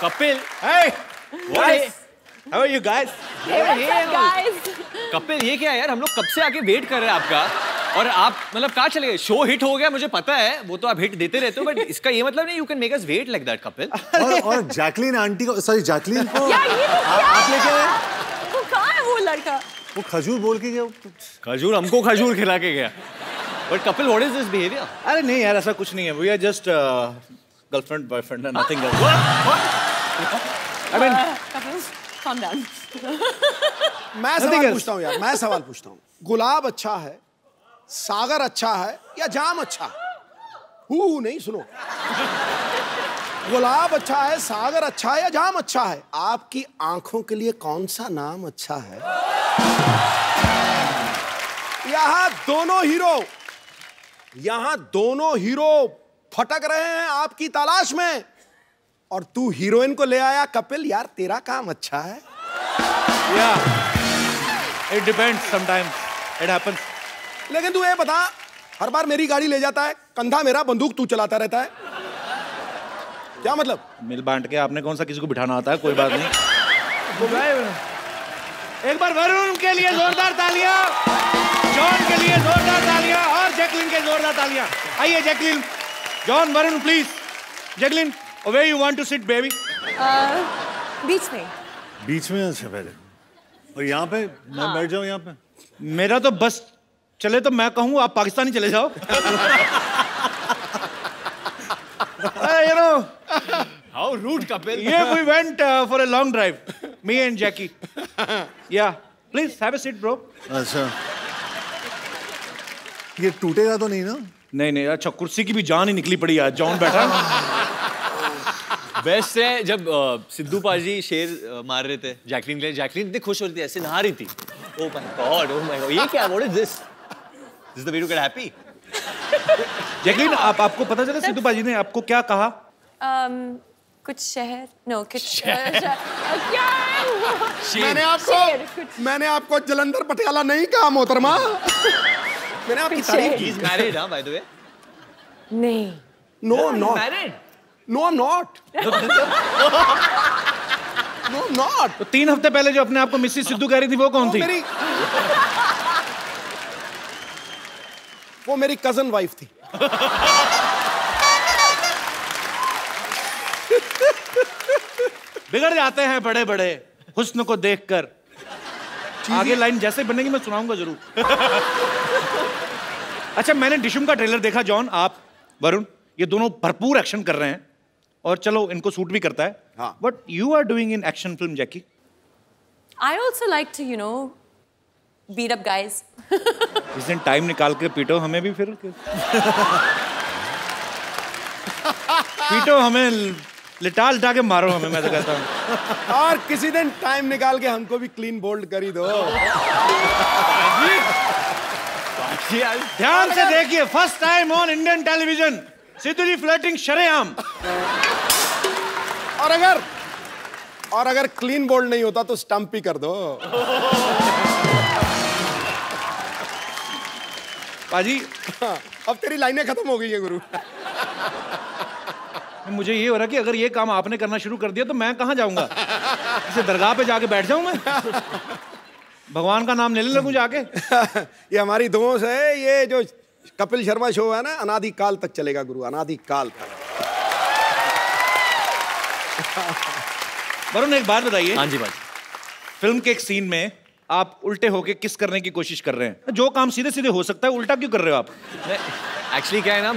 Kapil, Hey, what? how are you guys? Hey, what's up, guys? Kapil ये क्या है यार, हम लोग कब से आके वेट कर रहे हैं आपका, और आप मतलब कहाँ चले गए? शो हिट हो गया मुझे पता है, वो तो आप हिट देते रहते हो, बट इसका ये मतलब नहीं you can make us wait like that Kapil. और जैकलीन आंटी को, सॉरी जैकलीन को यार ये तो क्या आप लेके है? आए? वो कहाँ है वो लड़का? वो खजूर बोल के गया। खजूर हमको खजूर खिला के गया। But Kapil what is this behaviour? अरे नहीं यार, ऐसा कुछ नहीं है। We are just girlfriend, boyfriend, nothing else. I mean, Calm down. मैं सवाल पूछता हूँ यार, मैं सवाल पूछता हूँ। गुलाब अच्छा है, सागर अच्छा है या जाम अच्छा है? नहीं सुनो। गुलाब अच्छा है, सागर अच्छा है या जाम अच्छा है? आपकी आंखों के लिए कौन सा नाम अच्छा है? यहाँ दोनों हीरो फटक रहे हैं आपकी तलाश में, और तू हीरोइन को ले आया। कपिल यार तेरा काम अच्छा है। yeah, it depends. Sometimes it happens. लेकिन तू ये बता, हर बार मेरी गाड़ी ले जाता है, कंधा मेरा, बंदूक तू चलाता रहता है, क्या मतलब? मिल बांट के आपने कौन सा किसी को बिठाना आता है, कोई बात नहीं। एक बार वरुण के लिए जोरदार तालियां, जॉन के लिए जोरदार तालियां, और जैकलिन के जोरदार तालियां। आइए Jacqueline, John, Varun please. Jacqueline, where you want to sit baby? बीच में। बीच में अच्छा पहले, और यहाँ पे मैं बैठ जाऊँ यहाँ पे। मेरा तो बस चले तो मैं कहूँ आप पाकिस्तानी चले जाओ। You know, How rude Kapil. yeah, we went for a long drive, me and Jackie. Yeah, please have a seat, bro. अच्छा, ये टूटेगा तो नहीं ना? नहीं नहीं, अच्छा कुर्सी की भी जान ही निकली पड़ी आज। जॉन बैठा। बेस्ट है जब सिद्धू पाजी शेर मार रहे थे जैकलिन के लिए, जैकलिन इतनी खुश हो रही थी, ऐसे नहा रही थी। Oh my God, oh my God, ये क्या? What is this? This is the way to get happy. Jacqueline, आपको पता चला सिद्धू पाजी ने आपको क्या कहा? कुछ शहर, नो कुछ क्या? मैंने आपको जलंधर पटियाला नहीं कहा मोहतरमा। मैंने आपकी तारीफ की। He's married, huh, by the way? नहीं। No, I'm not. Married? No, I'm not. No, I'm not. तो 3 हफ्ते पहले जो अपने आप को मिसेस सिद्धू कह रही थी, वो कौन थी? वो मेरी कजन वाइफ थी। बिगड़ जाते हैं बड़े बड़े हुस्न को देखकर। आगे लाइन जैसे बनेगी मैं सुनाऊंगा जरूर। अच्छा, मैंने डिशुम का ट्रेलर देखा। जॉन, आप, वरुण, ये दोनों भरपूर एक्शन कर रहे हैं, और चलो इनको सूट भी करता है। हाँ। What you are doing in action film, Jackie? I also like to, you know, beat up guys. इस दिन टाइम निकाल के पीटो हमें भी फिर। पीटो हमें, लिटा लिटा के मारो हमें, मैं तो कहता हूँ। और किसी दिन टाइम निकाल के हमको भी क्लीन बोल्ड कर ही दो। ध्यान से देखिए, first time on Indian television, Sidhu ji flirting शरेआम। और अगर क्लीन बोल्ड नहीं होता तो स्टंप ही कर दो। पाजी, अब तेरी लाइनें खत्म हो गई है गुरु। मुझे ये हो रहा कि अगर ये काम आपने करना शुरू कर दिया तो मैं कहाँ जाऊंगा? इसे दरगाह पे जाके बैठ जाऊं मैं? भगवान का नाम लेने लगूं जाके? ये हमारी दोस्त है। ये जो कपिल शर्मा शो है ना, अनादि काल तक चलेगा गुरु, अनादि काल तक। वरुण, एक बात बताइए। हाँ जी भाई। फिल्म के एक सीन में आप उल्टे होके किस करने की कोशिश कर रहे हैं? जो काम सीधे सीधे हो सकता है, उल्टा क्यों कर रहे हो आप? एक्चुअली क्या है ना,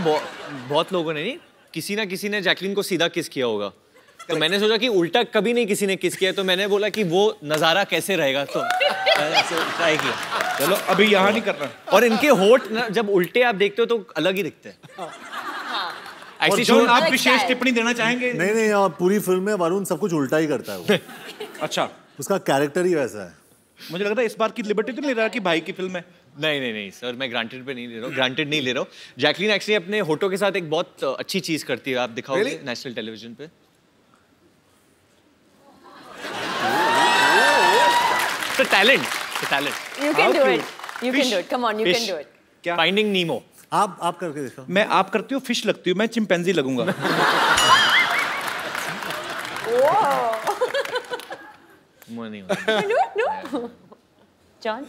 बहुत लोगों ने नहीं, किसी ना किसी ने जैकलिन को सीधा किस किया होगा, तो मैंने सोचा कि उल्टा कभी नहीं किसी ने किस किया, तो मैंने बोला कि वो नजारा कैसे रहेगा, तो ट्राई किया। चलो अभी यहाँ नहीं करना। और इनके होठ ना जब उल्टे आप देखते हो तो अलग ही दिखते हैं। और जॉन, आप विशेष टिप्पणी देना चाहेंगे? नहीं नहीं, पूरी फिल्म में वरुण सब कुछ उल्टा ही करता है वो। अच्छा, उसका कैरेक्टर ही वैसा है। मुझे लगता है इस बार की लिबर्टी तो नहीं ले रहा कि भाई की फिल्म है। नहीं सर, मैं ग्रांटेड नहीं ले रहा हूँ। जैकलिन एक्चुअली अपने होठों के साथ एक बहुत अच्छी चीज करती है, आप दिखाओगे नेशनल टेलीविजन पे? Talent. You can do it. You can do it. Come on, you can do it. क्या? फाइंडिंग नीमो। आप करके देखो। मैं आप करती हूँ, फिश लगती हूँ, मैं चिंपैंजी लगूंगा। मुंह नहीं होता। No. John?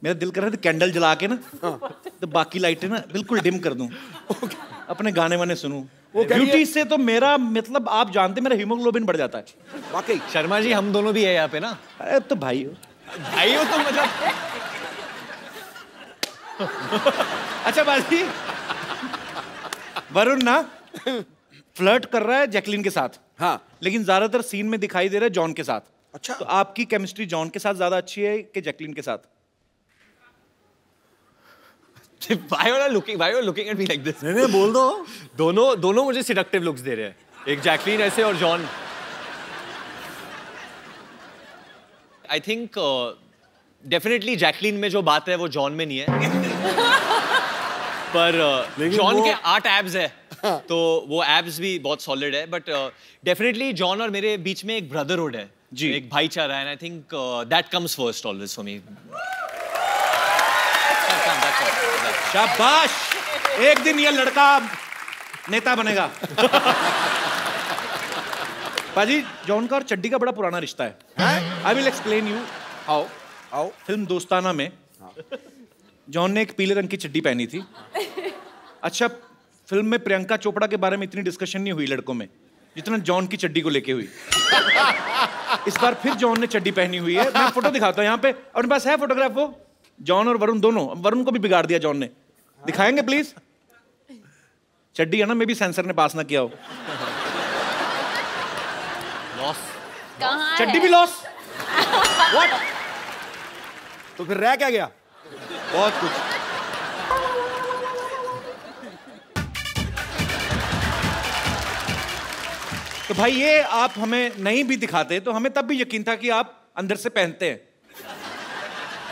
मेरा दिल कर रहा था कैंडल जला के ना तो बाकी लाइटें ना बिल्कुल डिम कर दूं, अपने गाने वाने सुनूं। ब्यूटी से तो मेरा मतलब आप जानते मेरा हीमोग्लोबिन बढ़ जाता है। वाकई शर्मा जी हम दोनों भी है यहाँ पे ना। अरे तो भाई हो, भाई हो तो मतलब। अच्छा बाजी, वरुण ना फ्लर्ट कर रहा है जैकलीन के साथ, हाँ, लेकिन ज्यादातर सीन में दिखाई दे रहा है जॉन के साथ। अच्छा, तो आपकी केमिस्ट्री जॉन के साथ ज्यादा अच्छी है कि जैकलीन के साथ? Why are you looking at me like this? नहीं बोल दो। दोनों मुझे सिडक्टिव लुक्स दे रहे हैं, एक जैकलीन ऐसे और John. I think definitely Jacqueline में जो बात है वो जॉन में नहीं है। पर जॉन के 8 एब्स है तो वो एब्स भी बहुत सॉलिड है, बट डेफिनेटली जॉन और मेरे बीच में एक ब्रदरहुड है जी, एक भाईचारा है, and I think that comes first always for me. शाबाश, एक दिन ये लड़का नेता बनेगा। पाजी, जॉन का और चड्डी का बड़ा पुराना रिश्ता है। I will explain you how. आओ। फिल्म दोस्ताना में जॉन ने एक पीले रंग की चड्डी पहनी थी। अच्छा, फिल्म में प्रियंका चोपड़ा के बारे में इतनी डिस्कशन नहीं हुई लड़कों में जितना जॉन की चड्डी को लेके हुई। इस बार फिर जॉन ने चड्डी पहनी हुई है। मैं फोटो दिखाता हूँ यहाँ पे, अपने पास है फोटोग्राफ वो? जॉन और वरुण दोनों, वरुण को भी बिगाड़ दिया जॉन ने। दिखाएंगे प्लीज? चड्डी है ना, मे भी सेंसर ने पास ना किया हो। लॉस। कहाँ चड्डी है? भी लॉस। व्हाट? तो फिर रह क्या गया? बहुत कुछ। तो भाई ये आप हमें नहीं भी दिखाते तो हमें तब भी यकीन था कि आप अंदर से पहनते हैं।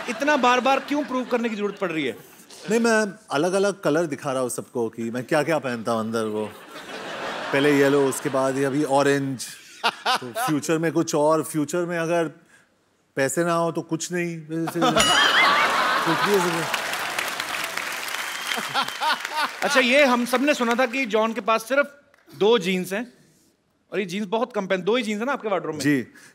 इतना बार बार क्यों प्रूव करने की जरूरत पड़ रही है? नहीं, मैं अलग अलग कलर दिखा रहा हूँ सबको कि मैं क्या क्या पहनता हूँ अंदर। वो पहले येलो, उसके बाद ये अभी ऑरेंज, तो फ्यूचर में कुछ और। फ्यूचर में अगर पैसे ना हो तो कुछ नहीं। अच्छा, ये हम सब ने सुना था कि जॉन के पास सिर्फ 2 जीन्स हैं और ये जीन्स बहुत कम पहन। 2 ही जीन्स है ना आपके वार्डरोब में?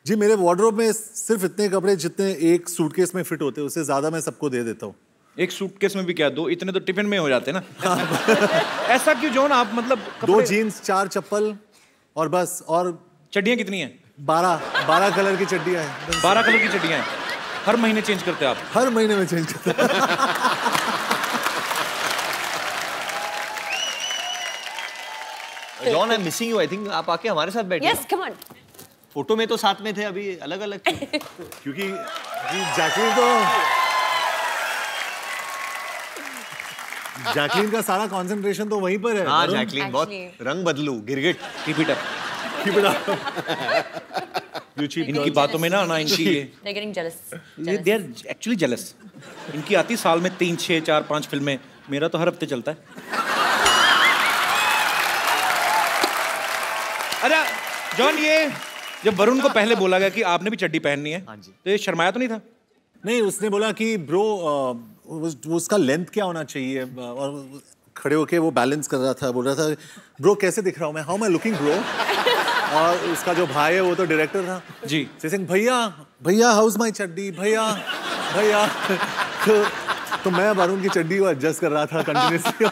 जी, मेरे वार्डरोब में सिर्फ इतने कपड़े जितने एक सूटकेस में फिट होते हैं, उससे ज्यादा मैं सबको दे देता हूँ। एक सूटकेस में भी क्या 2? इतने तो टिफिन में हो जाते हैं ना। ऐसा क्यों जॉन, आप मतलब 2 जीन्स, 4 चप्पल और बस। और चड्डियां कितनी हैं? 12 कलर की चड्डियां हैं। 12 कलर की चड्डियां हैं। हर महीने चेंज करते हैं आप? हर महीने में चेंज करते हैं। John, I am missing you. I think आप आके हमारे साथ बैठे। Yes, come on. फोटो में तो साथ में थे, अभी अलग अलग थे। क्योंकि जैकलीन का सारा कंसंट्रेशन तो वहीं पर है। हाँ, जैकलीन बहुत Actually. रंग बदलू, गिरगिट। Keep it up. इनकी बातों में ना इनकी They're getting jealous. They are actually jealous. इनकी आती साल में 3, 6, 4, 5 फिल्में। मेरा तो हर हफ्ते चलता है। अच्छा जॉन, ये जब वरुण को पहले बोला गया कि आपने भी चड्डी पहननी है, हाँ जी, तो ये शर्माया तो नहीं था? नहीं, उसने बोला कि ब्रो उसका लेंथ क्या होना चाहिए, और खड़े होके वो बैलेंस कर रहा था, बोल रहा था ब्रो कैसे दिख रहा हूँ मैं, हाउ मैं लुकिंग ब्रो। और उसका जो भाई है वो तो डायरेक्टर था जी, सिंह, भैया हाउस माई चड्डी, भैया। तो मैं वरुण की चड्डी को एडजस्ट कर रहा था कंटिन्यूअसली।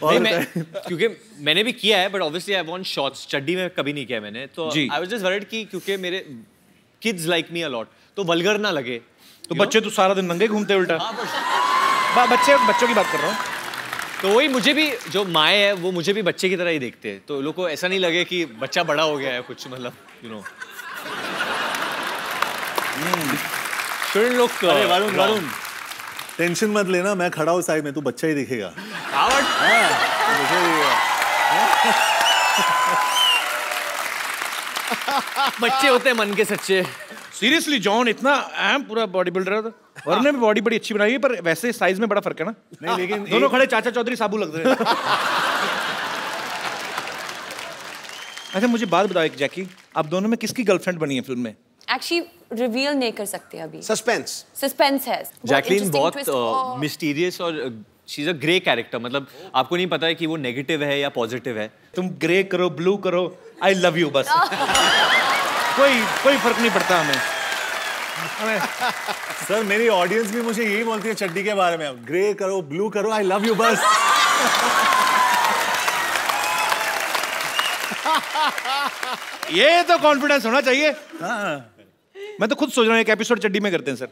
नहीं, मैं क्योंकि मैंने भी किया है, but obviously I want shorts. चड्डी में कभी नहीं किया मैंने, तो आई वाज जस्ट वरीड कि क्योंकि मेरे kids like me a lot, तो वल्गर ना लगे। तो बच्चे तो सारा दिन नंगे घूमते उल्टा। बच्चों की बात कर रहा हूँ। तो वही, मुझे भी जो माए है वो मुझे भी बच्चे की तरह ही देखते हैं, तो लोगों को ऐसा नहीं लगे कि बच्चा बड़ा हो गया है कुछ, मतलब यू नो। वरुण टेंशन मत लेना, मैं खड़ा हूँ साइड में, तू बच्चा ही दिखेगा। बच्चे होते हैं मन के सच्चे। सीरियसली जॉन इतना अहम पूरा बॉडी बिल्डर है। वरुण ने भी बॉडी बड़ी अच्छी बनाई है, पर वैसे साइज में बड़ा फर्क है ना। नहीं, लेकिन दोनों खड़े चाचा चौधरी साबू लग रहे हैं। अच्छा मुझे बात बताओ एक, जैकी आप दोनों में किसकी गर्लफ्रेंड बनी है फिल्म में? Actually reveal नहीं कर सकते अभी। सस्पेंस Suspense है। जैकलीन बहुत मिस्टीरियस और she is a grey character, मतलब आपको नहीं पता है कि वो नेगेटिव है या पॉजिटिव है। तुम ग्रे करो, ब्लू करो, आई लव यू बस। कोई फर्क नहीं पड़ता हमें। सर मेरी ऑडियंस भी मुझे यही बोलती है चड्डी के बारे में, ग्रे करो, ब्लू करो, आई लव यू बस। ये तो कॉन्फिडेंस होना चाहिए। मैं तो खुद सोच रहा हूँ एक एपिसोड चड्डी में करते हैं सर।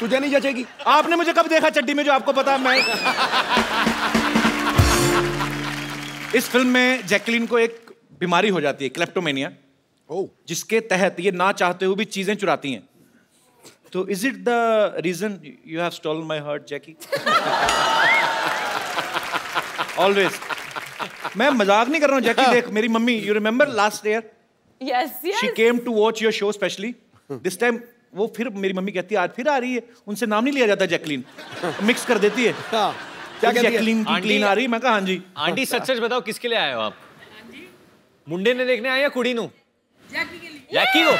तुझे नहीं जचेगी। आपने मुझे कब देखा चड्डी में जो आपको पता? मैं इस फिल्म में जैकलीन को एक बीमारी हो जाती है, क्लेप्टोमेनिया, जिसके तहत ये ना चाहते हुए भी चीजें चुराती हैं। तो is it the reason you have stolen my heart Jackie? Always. मैं मजाक नहीं कर रहा हूँ जैकी। देख मेरी mummy, you remember last year Yes, yes. She came to watch your show specially. This time वो फिर मेरी मम्मी कहती है आज फिर आ रही है। उनसे नाम नहीं लिया जाता जैकलीन, मिक्स कर देती है। क्या कहती है? जैकलीन की क्लीन आ रही है। मैं कहा हाँ जी। आंटी सच सच बताओ किसके लिए आए हो आप? मुंडे ने देखने आए या कुड़ी नु? जैकी को।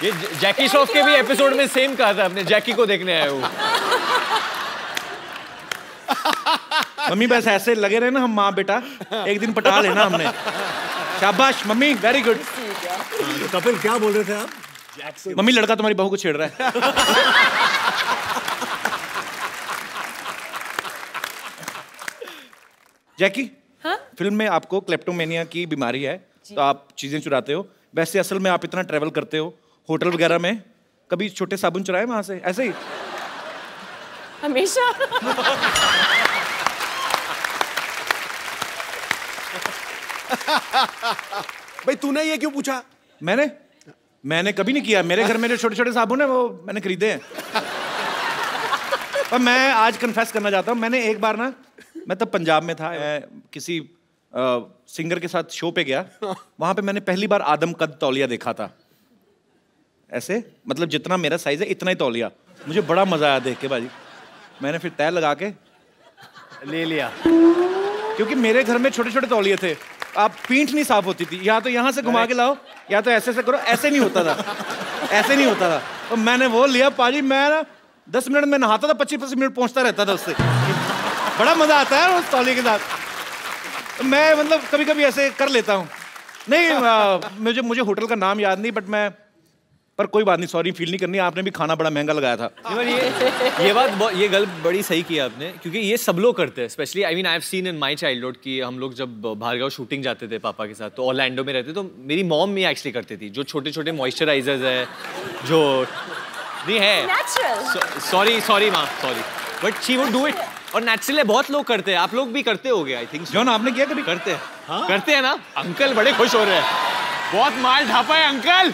ये जैकी श्रॉफ के भी एपिसोड में सेम कहा था आपने, जैकी को देखने आए हो। मम्मी बस ऐसे लगे रहे ना हम माँ बेटा, एक दिन पटा लेना हमने। शाबाश मम्मी, वेरी गुड। तो कपिल क्या बोल रहे थे आप? मम्मी लड़का तुम्हारी बहू को छेड़ रहा है। जैकी, हाँ? फिल्म में आपको क्लेप्टोमेनिया की बीमारी है, तो आप चीजें चुराते हो। वैसे असल में आप इतना ट्रेवल करते हो होटल वगैरह में, कभी छोटे साबुन चुराए वहां से ऐसे ही? हमेशा। भाई तूने ये क्यों पूछा? मैंने कभी नहीं किया। मेरे घर में जो छोटे छोटे साबुन है वो मैंने खरीदे हैं। पर मैं आज कन्फेस करना चाहता हूँ, मैंने एक बार ना, मैं तब पंजाब में था, किसी सिंगर के साथ शो पे गया। वहां पे मैंने पहली बार आदम कद तौलिया देखा था। ऐसे मतलब जितना मेरा साइज है इतना ही तौलिया। मुझे बड़ा मजा आया देख के भाजी। मैंने फिर तय लगा के ले लिया, क्योंकि मेरे घर में छोटे छोटे तौलिए थे। आप पीठ नहीं साफ होती थी, या तो यहाँ से घुमा के लाओ या तो ऐसे करो। ऐसे नहीं होता था, ऐसे नहीं होता था। तो मैंने वो लिया पाजी। मैं ना 10 मिनट में नहाता था, 25 मिनट पहुंचता रहता था उससे। बड़ा मजा आता है उस तौलिए के साथ। मैं मतलब कभी कभी ऐसे कर लेता हूँ। नहीं मुझे होटल का नाम याद नहीं, बट मैं, पर कोई बात नहीं, सॉरी फील नहीं करनी। आपने भी खाना बड़ा महंगा लगाया था। ये गल बड़ी सही की आपने, क्योंकि ये सब लोग करते हैं। Specially I mean I have seen in my childhood कि हम लोग जब भार्गव शूटिंग जाते थे पापा के साथ, तो ऑरलैंडो में रहते, तो मेरी मॉम भी एक्चुअली करती थी। जो छोटे छोटे मॉइस्चराइजर्स है जो नहीं है, Natural. सॉरी माँ, sorry, but she would do it. और नेचुरली बहुत लोग करते हैं। आप लोग भी करते होगे आई थिंक। जॉन आपने किया कभी? करते हैं। हाँ? करते हैं ना। अंकल बड़े खुश हो रहे हैं, बहुत माल ढापा है अंकल।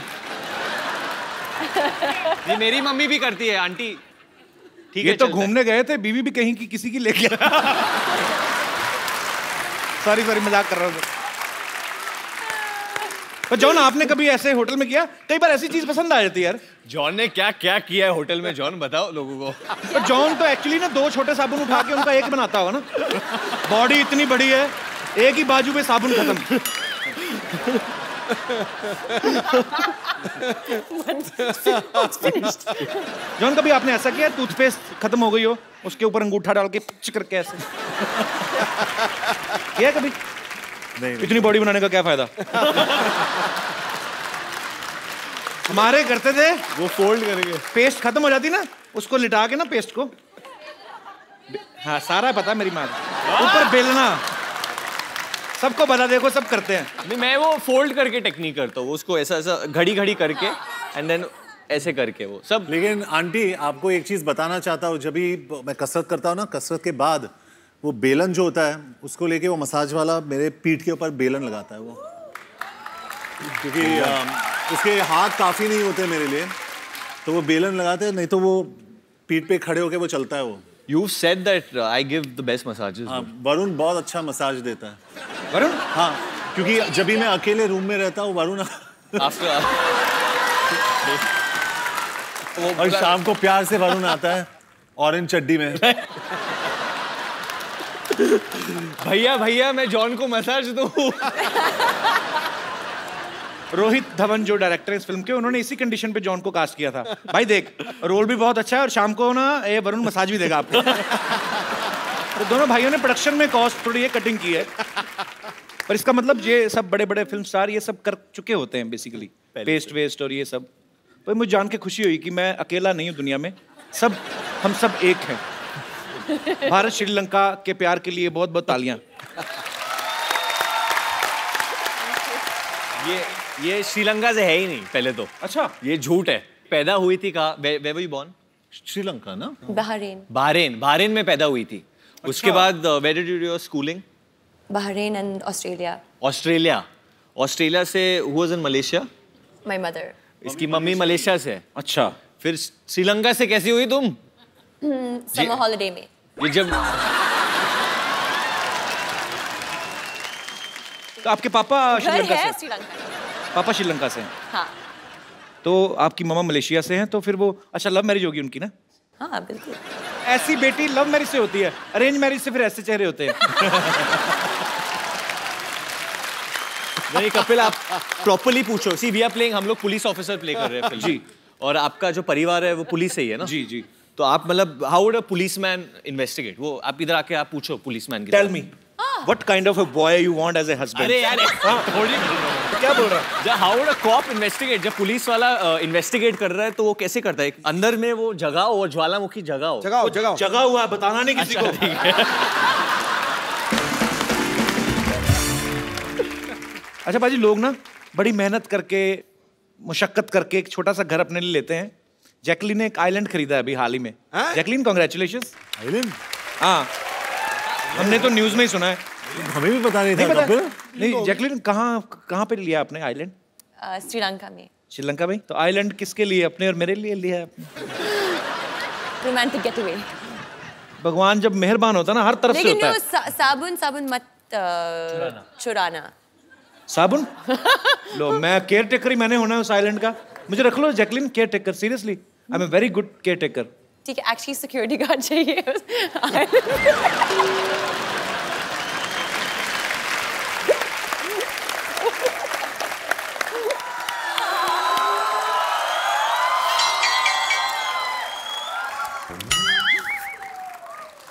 नहीं, मेरी मम्मी भी करती है आंटी। ठीक है, ये तो घूमने गए थे, बीवी भी कहीं की किसी की लेके। सॉरी मजाक कर रहा हूँ। पर जॉन आपने कभी ऐसे होटल में किया? कई बार ऐसी चीज पसंद आ जाती है यार। जॉन ने क्या क्या किया है होटल में? जॉन बताओ लोगों को। पर जॉन तो एक्चुअली ना 2 छोटे साबुन उठा के उनका एक बनाता होगा ना। बॉडी इतनी बड़ी है, एक ही बाजू पे साबुन खत्म। जॉन कभी आपने ऐसा किया टूथपेस्ट खत्म हो गई हो, उसके ऊपर अंगूठा डाल के पिच करके ऐसे किया कभी? नहीं। इतनी बॉडी बनाने का क्या फायदा? हमारे करते थे, वो फोल्ड करेंगे। पेस्ट खत्म हो जाती ना, उसको लिटा के ना पेस्ट को, हाँ सारा पता मेरी माँ, ऊपर बेलना, सबको बता, देखो सब करते हैं। नहीं, मैं वो फोल्ड करके टेक्निक करता हूँ, उसको ऐसा ऐसा घड़ी घड़ी करके एंड देन ऐसे करके वो सब। लेकिन आंटी आपको एक चीज बताना चाहता हूँ, जब भी मैं कसरत करता हूँ ना, कसरत के बाद वो बेलन जो होता है उसको लेके वो मसाज वाला मेरे पीठ के ऊपर बेलन लगाता है वो, क्योंकि उसके हाथ काफी नहीं होते मेरे लिए, तो वो बेलन लगाते हैं, नहीं तो वो पीठ पे खड़े होके वो चलता है वो। You said that I give the best massages. हाँ, वरुण बहुत अच्छा मसाज देता है। वरुण? हाँ, क्योंकि जब भी मैं अकेले रूम में रहता हूँ वरुण After और शाम को प्यार से वरुण आता है ऑरेंज चड्डी में। भैया भैया मैं जॉन को मसाज दूं। रोहित धवन जो डायरेक्टर है इस फिल्म के, उन्होंने इसी कंडीशन पे जॉन को कास्ट किया था। भाई देख, रोल भी बहुत अच्छा है और शाम को ना ये वरुण मसाज भी देगा आपको। तो दोनों भाइयों ने प्रोडक्शन में कॉस्ट थोड़ी ये कटिंग की है, पर इसका मतलब ये सब बड़े बड़े फिल्म स्टार ये सब कर चुके होते हैं बेसिकली, पेस्ट वेस्ट और ये सब। तो मुझे जान के खुशी हुई कि मैं अकेला नहीं हूँ दुनिया में, सब हम सब एक हैं। भारत श्रीलंका के प्यार के लिए बहुत बहुत तालियां। ये श्रीलंका से है ही नहीं पहले तो। अच्छा, ये झूठ है। पैदा हुई थी कहाँ? Where were you born? Sri Lanka ना? Bahrain. बहरीन में पैदा हुई थी। उसके बाद where did you do your schooling? Bahrain and Australia. Australia से who was in Malaysia? My mother. इसकी मम्मी मलेशिया से है। अच्छा, फिर श्रीलंका से कैसी हुई तुम? Summer holiday में। ये जब तो आपके पापा घर श्रीलंका है से? श्रीलंका। पापा श्रीलंका से हैं। हाँ तो आपकी मम्मा मलेशिया से हैं, तो फिर वो अच्छा लव मैरिज होगी उनकी ना? हाँ बिल्कुल। ऐसी बेटी लव मैरिज से होती है, अरेंज मैरिज से फिर ऐसे चेहरे होते हैं। नहीं कपिल, आप प्रॉपर्ली पूछो। सी वी आर प्लेइंग, हम लोग पुलिस ऑफिसर प्ले कर रहे हैं फिल्म। जी। और आपका जो परिवार है वो पुलिस से ही है ना? जी जी। तो आप मतलब how would a policeman investigate? वो आप इधर आके आप पूछो पुलिसमैन की। Tell me what kind of a boy you want as a husband? अरे यार क्या बोल रहा है? जब how would a cop investigate? जब पुलिस वाला इन्वेस्टिगेट कर रहा है तो वो कैसे करता है? अंदर में वो जगह हो, वो ज्वालामुखी जगह हो। जगह हुआ है, बताना नहीं किसी को। ठीक है। अच्छा बाजी, लोग ना बड़ी मेहनत करके, मुशक्कत करके एक छोटा सा घर अपने लिए लेते हैं। जैकलीन ने एक आइलैंड खरीदा है अभी हाल ही में। Jacqueline congratulations. आइलैंड? हाँ, हमने तो न्यूज़ में ही सुना है। हमें भी पता नहीं था पता? कपिल। नहीं, जैकलीन कहाँ पे लिया आपने आइलैंड? श्रीलंका में। श्रीलंका में? तो आइलैंड किसके लिए, अपने और मेरे लिए लिया है आपने? Romantic getaway. भगवान जब मेहरबान होता है ना, हर तरफ से लेकिन होता है। साबुन मत चुराना। साबुन? लो, मैं केयर टेकर ही मैंने होना है उस आइलैंड का। मुझे रख लो Jacqueline caretaker, seriously I am a very good caretaker. ठीक है, एक्चुअली सिक्योरिटी गार्ड चाहिए।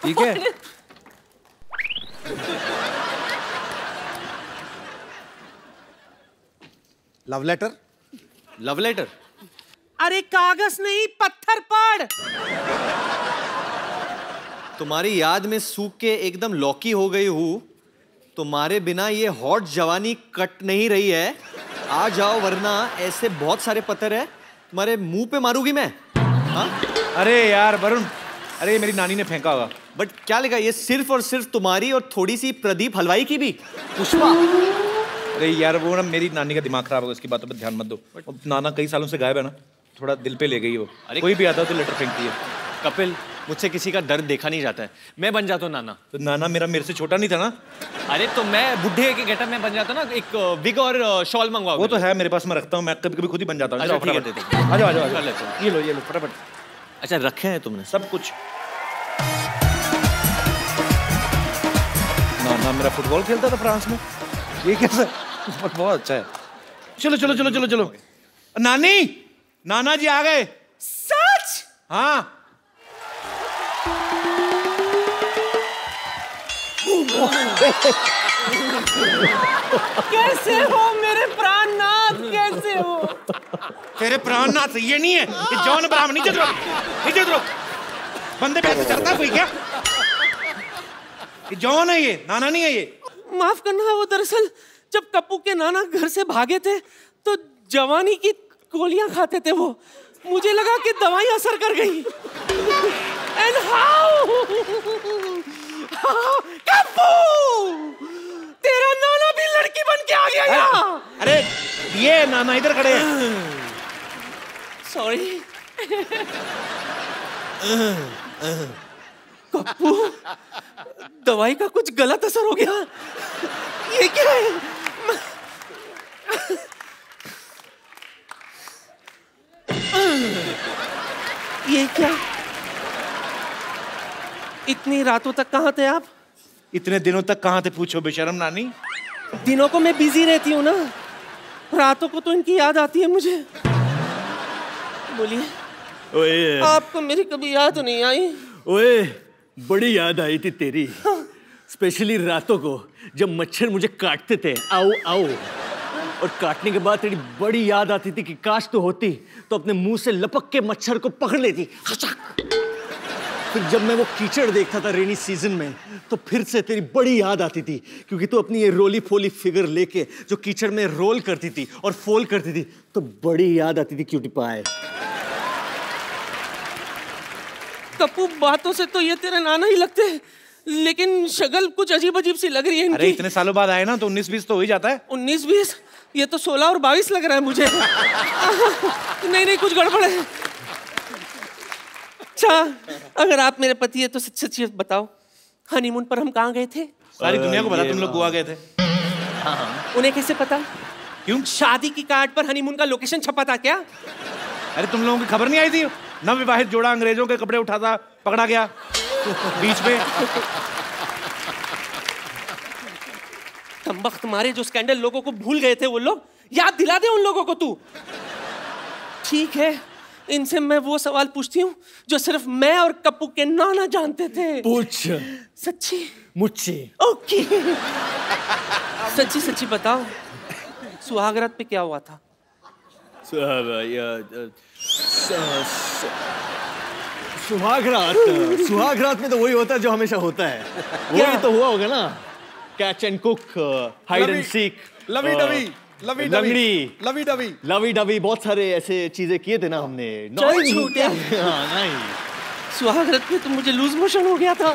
ठीक है। Love letter? Love letter? अरे कागज नहीं, पत्थर पड़। तुम्हारी याद में सूख के एकदम लौकी हो गई हूँ। तुम्हारे बिना ये हॉट जवानी कट नहीं रही है। आ जाओ वरना ऐसे बहुत सारे पत्थर है तुम्हारे मुंह पे मारूंगी मैं। हाँ? अरे यार वरुण, अरे मेरी नानी ने फेंका होगा। बट क्या लिखा? ये सिर्फ और सिर्फ तुम्हारी और थोड़ी सी प्रदीप हलवाई की भी। पुष्पा। अरे यार वो ना मेरी नानी का दिमाग खराब होगा, उसकी बातों पर ध्यान मत दो। नाना कई सालों से गायब है ना, थोड़ा दिल पे ले गई वो। कोई भी आता है तो लेटर फेंकती है। कपिल, मुझसे किसी का दर्द देखा नहीं जाता है। मैं बन जाता हूँ नाना। तो नाना मेरे से छोटा नहीं था ना? अरे तो मैं बुढ़े के गेटअप में बन जाता ना, एक विग और शॉल मंगवाओ। वो तो है मेरे पास, मैं रखता हूँ। मैं कभी कभी खुद ही बन जाता हूँ। अच्छा, ठीक है, दे दो। आ जाओ आ जाओ। कर लेते हैं। ये लो फटाफट। अच्छा, रखे हैं तुमने सब कुछ? नाना मेरा फुटबॉल खेलता था फ्रांस में। ये कैसा? बहुत अच्छा है। चलो चलो चलो चलो चलो। नानी, नाना जी आ गए। सच? हाँ। कैसे हो मेरे प्राणनाथ, कैसे हो? तेरे प्राणनाथ ये नहीं है, ये जॉन ब्राह्मण। नीचे उतरो, नीचे उतरो। बंदे पे ऐसे चढ़ता कोई क्या? ये जॉन है, ये नाना नहीं है ये। माफ करना, वो दरअसल जब कप्पू के नाना घर से भागे थे तो जवानी की गोलियां खाते थे वो। मुझे लगा कि दवाई असर कर गई। एंड हाउ कप्पू, तेरा नाना भी लड़की बन के आ गया यहाँ। अरे ये नाना इधर खड़े हैं। सॉरी कप्पू, दवाई का कुछ गलत असर हो गया। ये क्या है? ये क्या? इतनी रातों तक कहाँ थे आप? इतने दिनों तक कहाँ थे पूछो बेशरम नानी। दिनों को मैं बिजी रहती हूँ ना। रातों को तो इनकी याद आती है मुझे। बोलिए, ओए आपको मेरी कभी याद नहीं आई? ओए, बड़ी याद आई थी तेरी, स्पेशली रातों को जब मच्छर मुझे काटते थे, आओ आओ, और काटने के बाद तेरी बड़ी याद आती थी कि काश तो होती तो अपने मुंह से लपक के मच्छर को पकड़ लेती। फिर जब मैं वो कीचड़ देखता था रेनी सीजन में, तो फिर से तेरी बड़ी याद आती थी, क्योंकि तू अपनी ये रोली फोली फिगर लेके जो कीचड़ में रोल करती थी और फोल करती थी, तो बड़ी याद आती थी क्यूटी पाए। कप्पू, बातों से तो ये तेरे नाना ही लगते हैं, लेकिन शक्ल कुछ अजीब अजीब सी लग रही है इनकी। अरे इतने सालों बाद आए ना, तो 19-20 तो हो ही जाता है। 19-20? ये तो 16 और 22 लग रहा है मुझे। नहीं नहीं, कुछ गड़बड़ है। अच्छा, अगर आप मेरे पति है तो सच सच बताओ, हनीमून पर हम कहाँ गए थे? सारी दुनिया को पता तुम लोग गोवा गए थे। उन्हें कैसे पता? क्यों? शादी की कार्ड पर हनीमून का लोकेशन छपा था क्या? अरे तुम लोगों की खबर नहीं आई थी? नवविवाहित जोड़ा अंग्रेजों के कपड़े उठाता पकड़ा गया बीच में। कमबख्त मारे, जो स्कैंडल लोगों को भूल गए थे वो लोग, याद दिला दे उन लोगों को तू। ठीक है, इनसे मैं वो सवाल पूछती हूँ जो सिर्फ मैं और कप्पू के नाना जानते थे। पूछ। सच्ची? मुझसे। ओके। सच्ची सच्ची बताओ, सुहागरात पे क्या हुआ था? सुहागरात में तो वही होता है जो हमेशा होता है। वही तो हुआ होगा ना, catch and cook, hide and seek, lovey dovey, लंगड़ी, लवी डवी, लवी डवी, बहुत सारे ऐसे चीजें किए थे ना हमने। चल छूटे। हाँ, नहीं। सुहागरात में तो मुझे लूज मोशन हो गया था।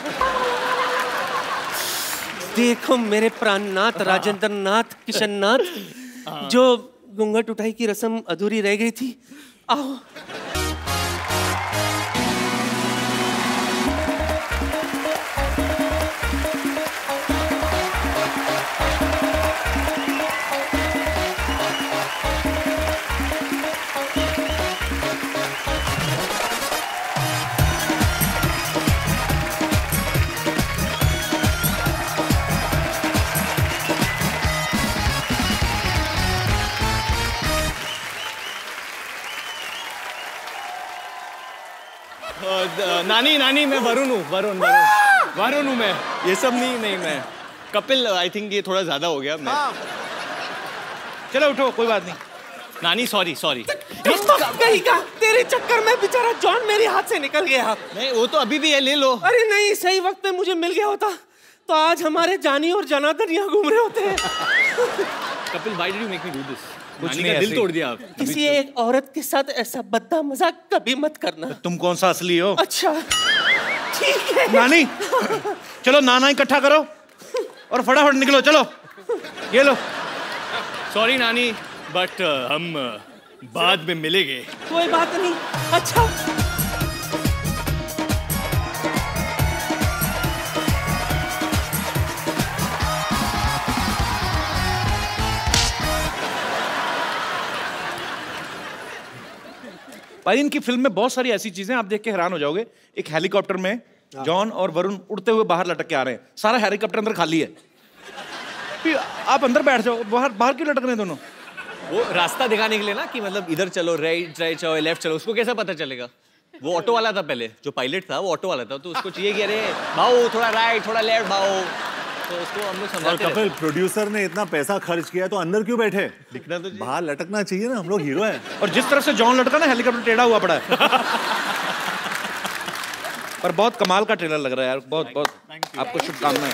देखो मेरे प्राणनाथ, राजेंद्र नाथ, किशन नाथ, जो घूंघट उठाई की रस्म अधूरी रह गई थी, आओ। नानी नानी, मैं वरुण हूँ, वरुण हूँ मैं। ये सब नहीं मैं कपिल। आई थिंक ये थोड़ा ज्यादा हो गया। मैं चलो उठो, कोई बात नहीं। नानी सॉरी। कहीं का तेरे चक्कर में बेचारा जॉन मेरे हाथ से निकल गया। नहीं, वो तो अभी भी है, ले लो। अरे नहीं, सही वक्त पे मुझे मिल गया होता तो आज हमारे जानी और जनार्दन यहाँ घूम रहे होते हैं। Kapil, why did you make me do this? कुछ नानी नहीं, का दिल ऐसे तोड़ दिया आप। किसी एक औरत के साथ ऐसा बद्दा मजाक कभी मत करना। तुम कौन सा असली हो? अच्छा ठीक है। नानी, चलो नाना इकट्ठा करो और फटाफट निकलो, चलो ये लो। सॉरी नानी, बट हम बाद में मिलेंगे। कोई बात नहीं। अच्छा भाई, इनकी फिल्म में बहुत सारी ऐसी चीजें आप देख के हैरान हो जाओगे। एक हेलीकॉप्टर में जॉन और वरुण उड़ते हुए बाहर लटक के आ रहे हैं, सारा हेलीकॉप्टर अंदर खाली है। फिर आप अंदर बैठ जाओ, बाहर क्यों लटक रहे हैं दोनों? वो रास्ता दिखाने के लिए ना, कि मतलब इधर चलो, राइट चलो, लेफ्ट चलो। उसको कैसा पता चलेगा? वो ऑटो वाला था पहले, जो पायलट था वो ऑटो वाला था, तो उसको चाहिए कि अरे भाओ थोड़ा राइट थोड़ा लेफ्ट भाओ, तो उसको हम लोग समझाते कपिल, प्रोड्यूसर ने इतना पैसा खर्च किया तो अंदर क्यों बैठे? दिखना तो बाहर लटकना चाहिए ना, हम लोग हीरो हैं। और जिस तरफ से जॉन लटका ना, हेलीकॉप्टर टेढ़ा हुआ पड़ा है। पर बहुत कमाल का ट्रेलर लग रहा है यार, बहुत आपको शुभकामनाएं।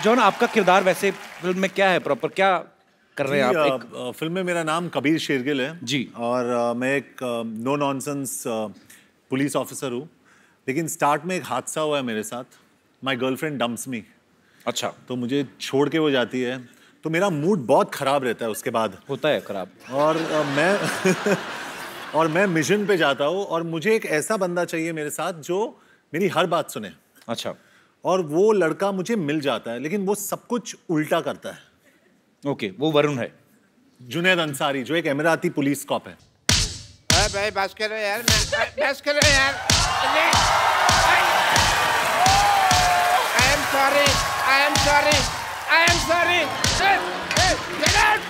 जॉन, आपका किरदार वैसे फिल्म में क्या है, प्रॉपर क्या कर रहे हैं आप? फिल्म में मेरा नाम कबीर शेरगिल है जी। और मैं एक नो नॉनसेंस पुलिस ऑफिसर हूँ, लेकिन स्टार्ट में एक हादसा हुआ है मेरे साथ। माय गर्लफ्रेंड डम्प्स मी। अच्छा। तो मुझे छोड़ के वो जाती है, तो मेरा मूड बहुत खराब रहता है उसके बाद। होता है खराब। और मैं और मैं मिशन पे जाता हूँ, और मुझे एक ऐसा बंदा चाहिए मेरे साथ जो मेरी हर बात सुने। अच्छा। और वो लड़का मुझे मिल जाता है, लेकिन वो सब कुछ उल्टा करता है। ओके, वो वरुण है। जुनैद अंसारी, जो एक अमीराती पुलिस कॉप है। भाई बस करो यार, बस करो यार। I am sorry. I am sorry. Get out!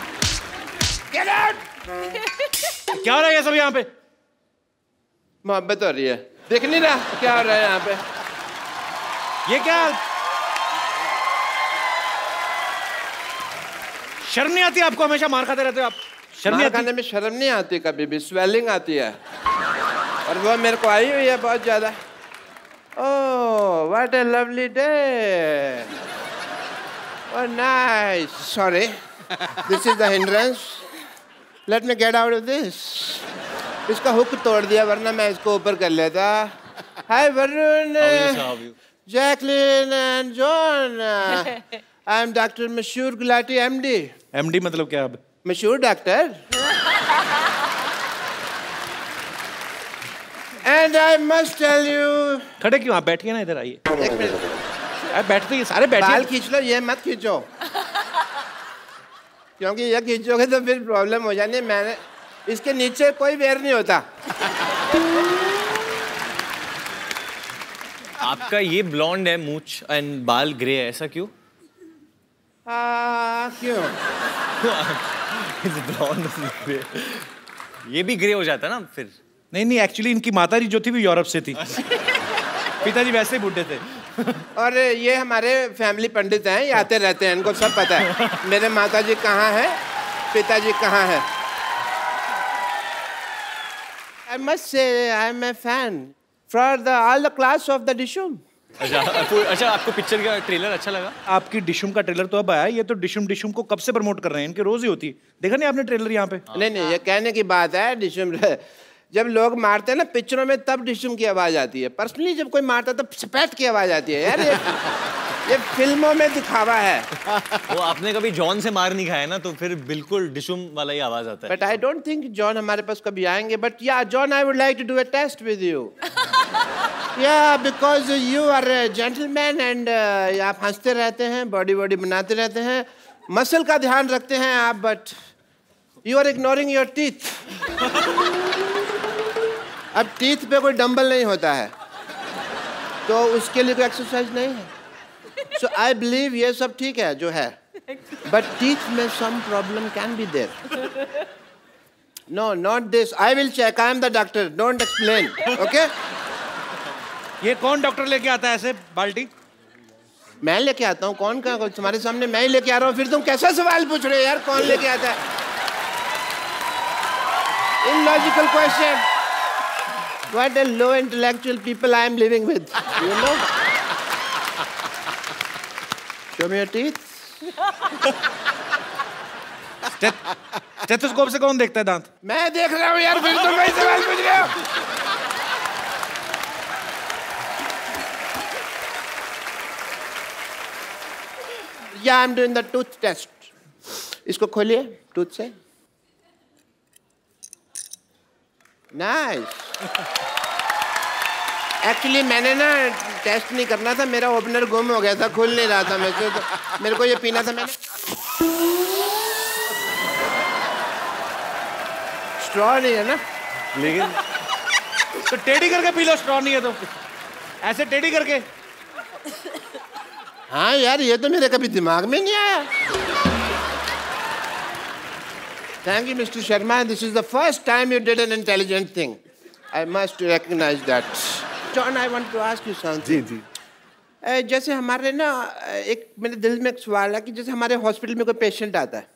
Get out! क्या हो रहा है ये सब यहाँ पे? मोहब्बत हो रही है, देख नहीं रहा क्या हो रहा है यहाँ पे? ये क्या? शर्म नहीं आती आपको? हमेशा मार खाते रहते हो आप। शर्म नहीं मार आती? खाने में शर्म नहीं आती, कभी भी स्वेलिंग आती है, और वो मेरे को आई हुई है बहुत ज्यादा। Oh, what a lovely day. Oh nice. Sorry, this is the hindrance. Let me get out of this. इसका हुक तोड़ दिया, वरना मैं इसको ऊपर कर लेता। Hi Varun, Jacqueline and John. I am doctor मशहूर गुलाटी, MD। MD मतलब क्या? अब मशहूर doctor. And I must tell you. खड़े क्यों आप? बैठिए ना, इधर आइए। एक मिनट, अरे बैठते ही सारे बैठिए। बाल खींच लो, ये मत खींचो, क्योंकि ये खींचोगे तो फिर प्रॉब्लम हो जानी है। मैंने इसके नीचे कोई वेयर नहीं होता। आपका ये ब्लॉन्ड है मूंछ एंड बाल ग्रे है, ऐसा क्यों? क्यों? ब्लॉन्ड ये भी ग्रे हो जाता है ना फिर। नहीं, एक्चुअली इनकी माताजी जो थी वो यूरोप से थी। पिताजी वैसे ही बूढ़े थे। और ये हमारे फैमिली पंडित हैं, ये आते रहते हैं, इनको सब पता है मेरे माताजी कहाँ है, पिताजी कहाँ है। I must say I am a fan for all the class of the Dishum. अच्छा, आपको पिक्चर का ट्रेलर अच्छा लगा? आपकी डिशुम का ट्रेलर तो अब आया, ये तो डिशुम को कब से प्रमोट कर रहे हैं, इनके रोज ही होती है। देखा नहीं आपने ट्रेलर यहाँ पे? नहीं, ये कहने की बात है। डिशुम जब लोग मारते हैं ना पिक्चरों में, तब डिशुम की आवाज आती है। पर्सनली जब कोई मारता है तब सपैट की आवाज आती है। यार ये फिल्मों में दिखावा है। वो आपने कभी जॉन से मार नहीं खाया ना, तो फिर बिल्कुल डिशुम वाला ही आवाज आता है। But I don't think John हमारे पास कभी आएंगे। But yeah John, I would like to do a test with you. Yeah because you are a gentleman and आप हंसते रहते हैं, बॉडी बनाते रहते हैं, मसल का ध्यान रखते हैं आप, but you are ignoring your teeth. अब टीथ पे कोई डंबल नहीं होता है, तो उसके लिए कोई एक्सरसाइज नहीं है। सो आई बिलीव ये सब ठीक है जो है, बट टीथ में some problem can be there. No, not this. I will check, I am the doctor, don't explain, okay? ये कौन डॉक्टर लेके आता है ऐसे बाल्टी? मैं लेके आता हूँ। कौन का? तुम्हारे सामने मैं ही लेके आ रहा हूँ, फिर तुम कैसा सवाल पूछ रहे हो यार? कौन लेके आता है? Illogical question. What a low intellectual people I am living with. You know? Show me your teeth. Stethoscope से कौन देखता है दांत? मैं देख रहा हूँ यार, फिर तुम वही सवाल पूछ रहे हो। Yeah, I'm doing the tooth test. इसको खोलिए टूथ से। Nice. एक्चुअली मैंने ना टेस्ट नहीं करना था, मेरा ओपनर गुम हो गया था, खुल नहीं रहा था मुझे, तो मेरे को ये पीना था। मैंने स्ट्रॉ नहीं है ना, लेकिन तो टेढ़ी करके पी लो। स्ट्रॉ नहीं है तो ऐसे टेढ़ी करके। हाँ यार, ये तो मेरे कभी दिमाग में नहीं आया। Thank you, Mr. Sharma. This is the first time you did an intelligent thing. I must recognize that. John, I want to ask you something. जी। जैसे हमारे ना एक मेरे दिल में एक सवाल है कि जैसे हमारे हॉस्पिटल में कोई पेशेंट आता है,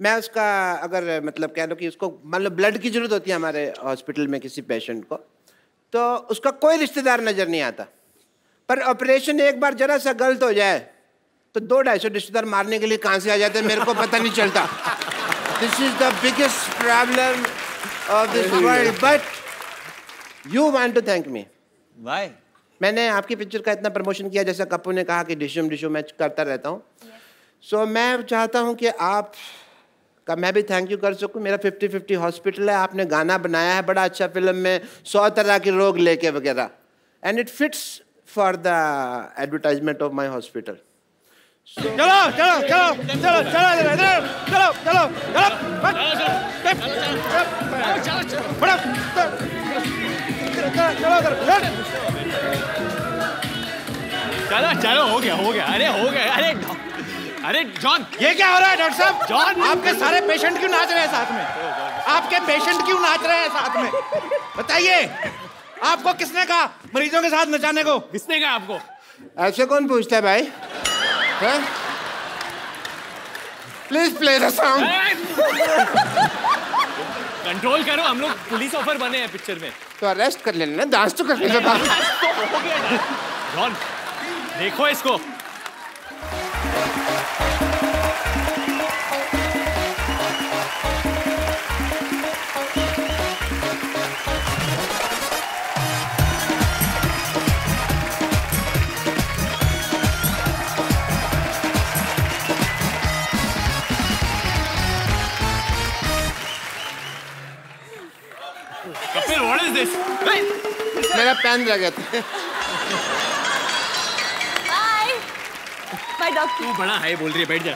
मैं उसका अगर मतलब कह लो कि उसको मान लो ब्लड की जरूरत होती है हमारे हॉस्पिटल में किसी पेशेंट को, तो उसका कोई रिश्तेदार नजर नहीं आता, पर ऑपरेशन एक बार जरा सा गलत हो जाए तो 200-250 रिश्तेदार मारने के लिए कहाँ से आ जाते हैं, मेरे को पता नहीं चलता। This is the biggest problem of this world, but you want to thank me. Why? मैंने आपकी पिक्चर का इतना प्रमोशन किया, जैसा कप्पू ने कहा कि डिशुम मैं करता रहता हूँ। सो मैं चाहता हूँ कि आप का मैं भी थैंक यू कर सकूँ। मेरा 50-50 हॉस्पिटल है, आपने गाना बनाया है बड़ा अच्छा फिल्म में, 100 तरह के रोग लेके वगैरह, and it fits for the advertisement of my hospital. चलो चलो चलो चलो चलो चलो चलो चलो हो गया, अरे हो गया, अरे अरे जॉन, ये क्या हो रहा है डॉक्टर साहब? जॉन, आपके सारे पेशेंट क्यों नाच रहे हैं साथ में? आपके पेशेंट क्यों नाच रहे हैं साथ में? बताइए, आपको किसने कहा मरीजों के साथ नचाने को? किसने कहा आपको? ऐसे कौन पूछता है भाई? Please play the song. Control करो, हम लोग पुलिस ऑफर बने हैं पिक्चर में। तो अरेस्ट कर लेना, डांस तो करने के बाद। जॉन, देखो इसको। Kapil, what is this? मेरा पेन रह गया था। Bye. Bye, doctor. तू बड़ा हाई बोल रही है, बैठ जा।